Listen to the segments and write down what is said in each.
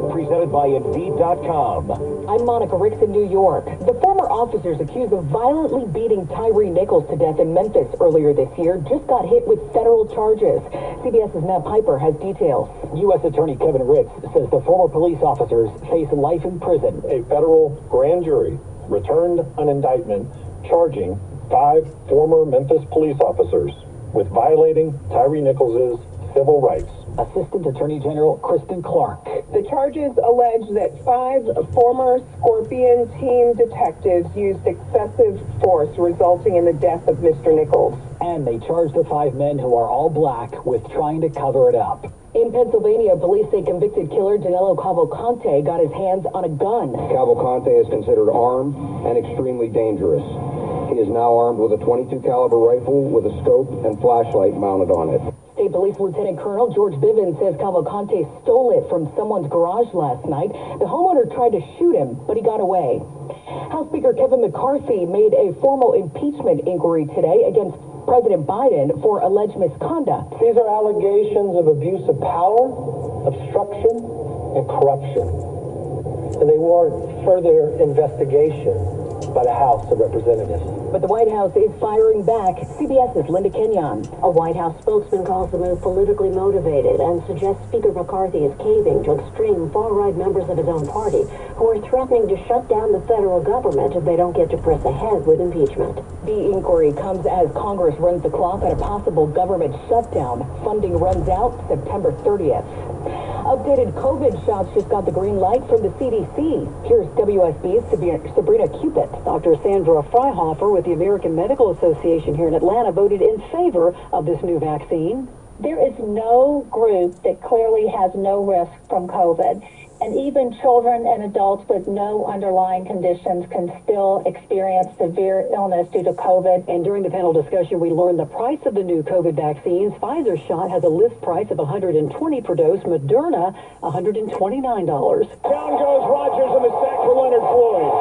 presented by Indeed.com. I'm Monica Ricks in New York. The former officers accused of violently beating Tyree Nichols to death in Memphis earlier this year just got hit with federal charges. CBS's Matt Piper has details. U.S. Attorney Kevin Ritz says the former police officers face life in prison. A federal grand jury returned an indictment charging 5 former Memphis police officers with violating Tyree Nichols' civil rights. Assistant Attorney General Kristen Clark. The charges allege that 5 former Scorpion team detectives used excessive force, resulting in the death of Mr. Nichols. And they charged the 5 men, who are all black, with trying to cover it up. In Pennsylvania, police say convicted killer Danilo Cavalcante got his hands on a gun. Cavalcante is considered armed and extremely dangerous. He is now armed with a .22 caliber rifle with a scope and flashlight mounted on it. State Police Lieutenant Colonel George Bivens says Cavalcante stole it from someone's garage last night. The homeowner tried to shoot him, but he got away. House Speaker Kevin McCarthy made a formal impeachment inquiry today against President Biden for alleged misconduct. These are allegations of abuse of power, obstruction, and corruption. And they warrant further investigation by the House of Representatives. But the White House is firing back. CBS's Linda Kenyon. A White House spokesman calls the move politically motivated and suggests Speaker McCarthy is caving to extreme far-right members of his own party who are threatening to shut down the federal government if they don't get to press ahead with impeachment. The inquiry comes as Congress runs the clock on a possible government shutdown. Funding runs out September 30th. Updated COVID shots just got the green light from the CDC. Here's WSB's Sabrina Cupid. Dr. Sandra Freihofer with the American Medical Association here in Atlanta voted in favor of this new vaccine. There is no group that clearly has no risk from COVID. And even children and adults with no underlying conditions can still experience severe illness due to COVID. And during the panel discussion, we learned the price of the new COVID vaccines. Pfizer's shot has a list price of $120 per dose. Moderna, $129. Down goes Rodgers in the sack for Leonard Floyd.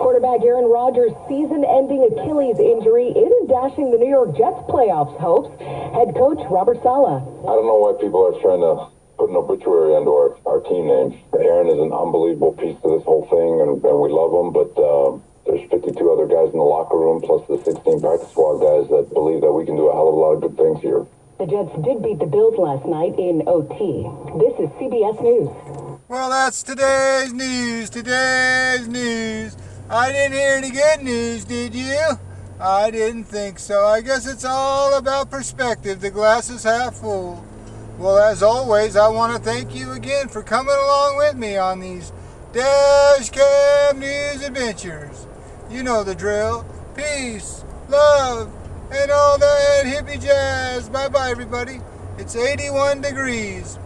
Quarterback Aaron Rodgers' season-ending Achilles injury isn't dashing the New York Jets playoffs hopes. Head coach Robert Saleh. I don't know why people are trying to put an obituary under our team names. Aaron is an unbelievable piece to this whole thing, and we love him, but there's 52 other guys in the locker room, plus the 16 practice squad guys that believe that we can do a hell of a lot of good things here. The Jets did beat the Bills last night in OT. This is CBS News. Well, that's today's news. I didn't hear any good news, did you? I didn't think so. I guess it's all about perspective. The glass is half full. Well, as always, I want to thank you again for coming along with me on these Dash Cam News adventures. You know the drill. Peace, love, and all that hippie jazz. Bye-bye, everybody. It's 81 degrees.